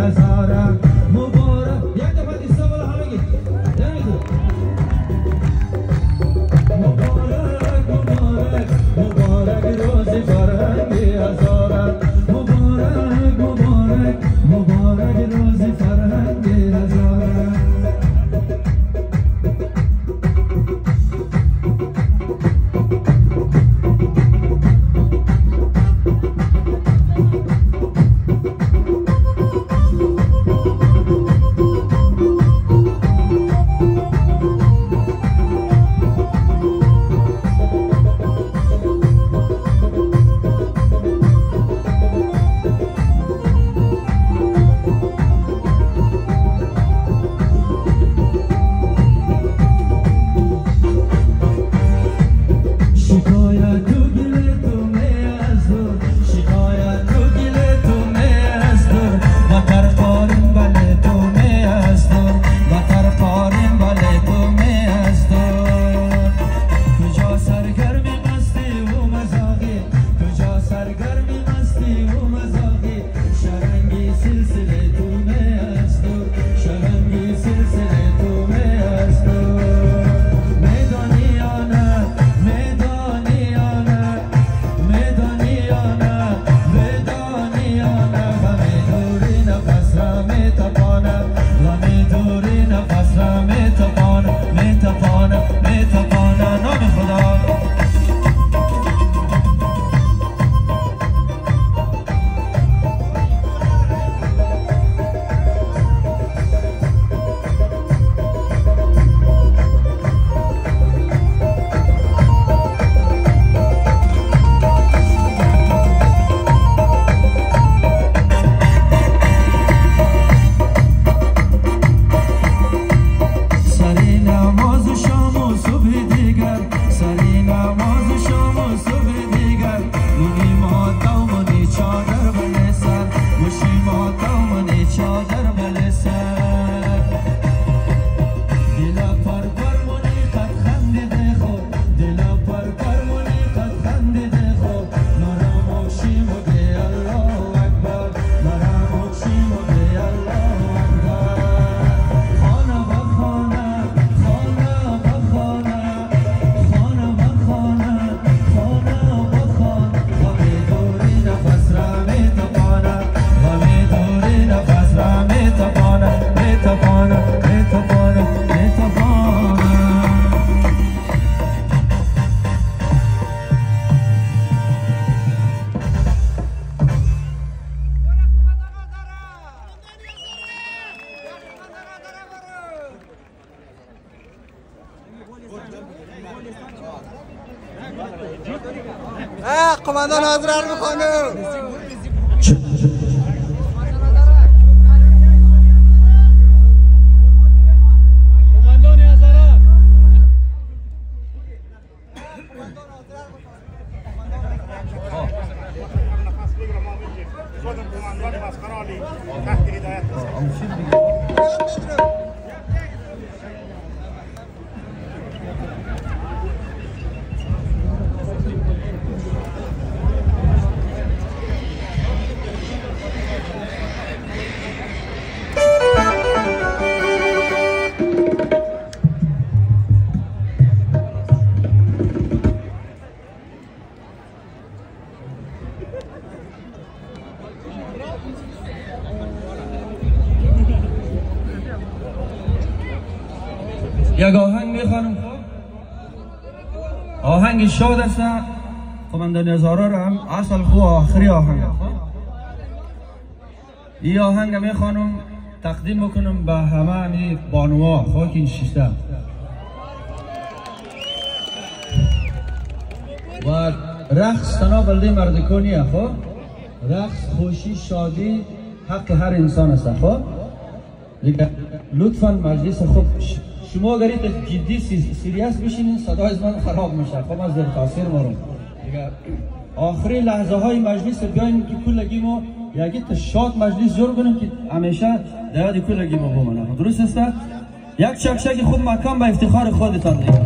هزارم مبارک. یک دفعه دیستا بالا همگی مبارک مبارک مبارک روز فرهنگ هزارم مبارک مبارک مبارک روز فرهنگ هزارم. قماندان حاضران میخوانم. یک آهنگ میخوانم. آهنگ شاد است. قماندان هزاره را هم اصل خو آخری آهنگ. این آهنگ میخوانم تقدیم بکنم به همه این بانوها خاک این شیشته و رقص تنها بلده مردکانیه. خب رقص خوشی شادی حق هر انسان است. خب لطفا مجلس خوب شما اگر جدی سیریاس بشینین صدای از من خراب میشه. خب از تاثیر مارم دیگه. آخری لحظه های مجلس بیاین که کلگی ما یکی تا شاد مجلس جور کنیم که همیشه در یاد کلگی ما بمونه. درست است؟ یک چکشک خوب مکان به افتخار خودتان دیگه.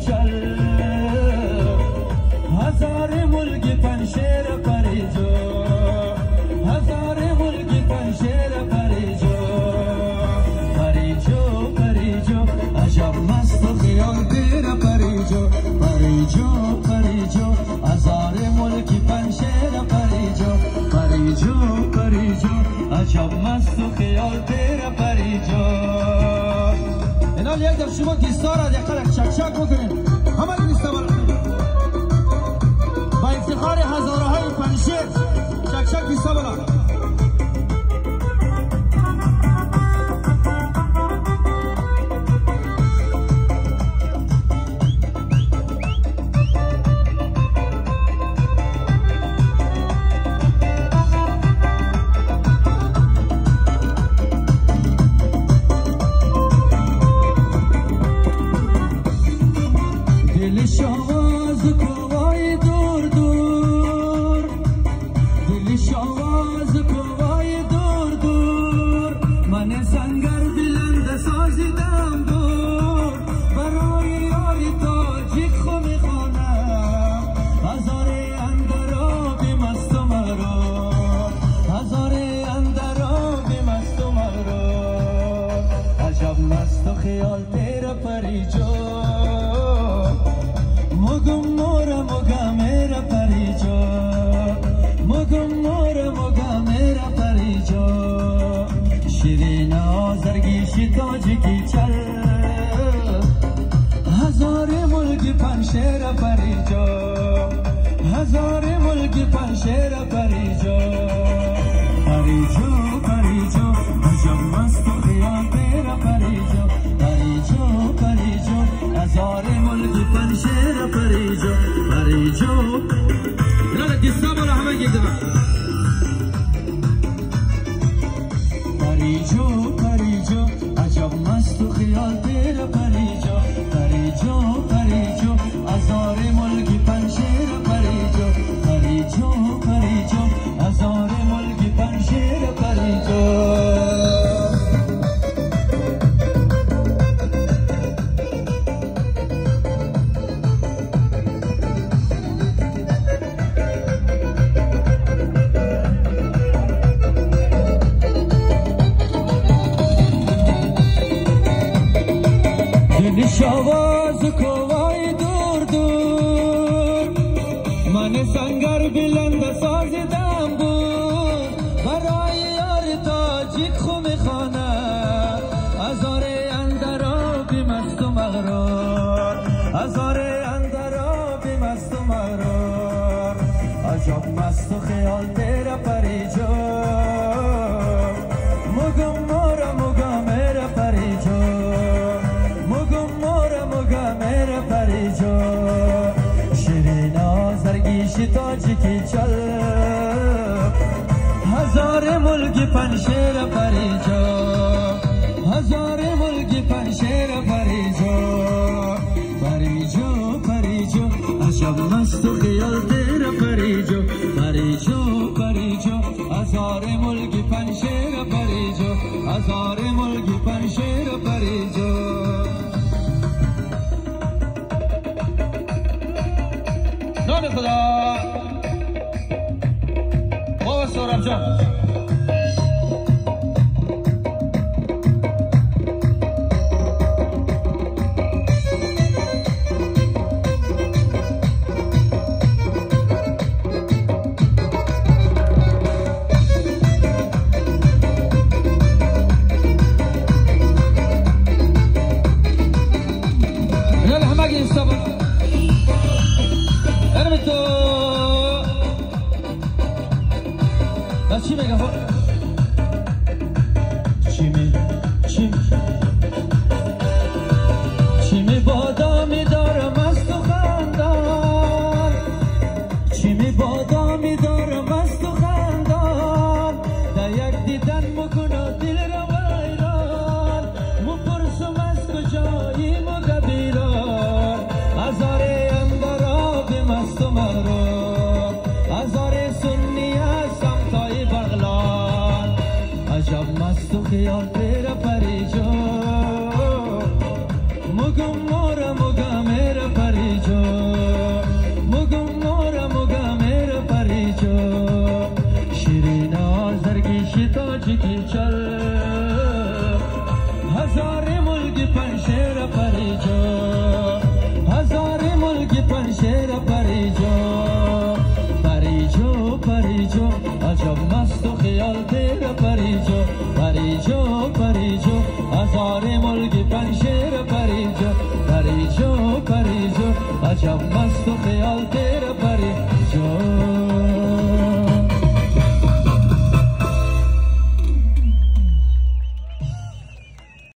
چل هزار ملک پنشیر پریجو هزار ملک پنشیر پریجو پریجو پریجو عجب مست و خیال دیر پریجو پریجو پریجو هزار ملک پنشیر پریجو پریجو پریجو عجب مست و خیال دیر پریجو. اینا یک دفعه شما دیستا را دقیقا چک چک بکنید همه دیستا بالا با افتخار هزاره های پنشیر چک چک دیستا بالا. هزار ملک پنشیر پریجو پریجو پریجو عجب مست و خیال تیرا پریجو پریجو پریجو هزار ملک پنشیر پریجو پریجو. اینا دیستا بالا همه گیده من پریجو پریجو عجب مست و خیال تیرا پریجو پریجو پریجو هزار ملک پنشیر پریجو پریجو پریجو هزار ملک پنشیر پریجو. دلش آواز کوای دور دور من سنگر بلند سازیدم بود برای یار تاجیک خو میخوانه هزار اندرابی مست و مغرور هزار اندرابی مست و مغرور عجب مست و خیال دیر پریجو مگم مورا مگم میره پریجو میره پریجو شیرین آزرگیشی تاجیکی چل هزار ملک پنشیر پریجو هزار ملک پنشیر پریجو پریجو پریجو عجب مست و خیال دیر پریجو پریجو پریجو هزار ملک پنشیر پریجو هزار ملک پنشیر پریجو. نام خدا بابا سورم جان چی میگه چی می بادامی دارم از تو خندان چی می بادامی دارم از تو خندان در یک دیدن مکنه دل را ویران مپرسم از کجایی مگبیران هزار اندر آب مست و مغرور هزار سنی هستم تای بغلان عجب مست و خیال پیر پریجو مگم مورا مگم میره چل هزار ملک پنشیر پریجو هزار ملک پنشیر پریجو پریجو پریجو عجب مست و خیال تیر پریجو پریجو پریجو هزار ملک پنشیر پریجو پریجو پریجو عجب مست و خیال تیر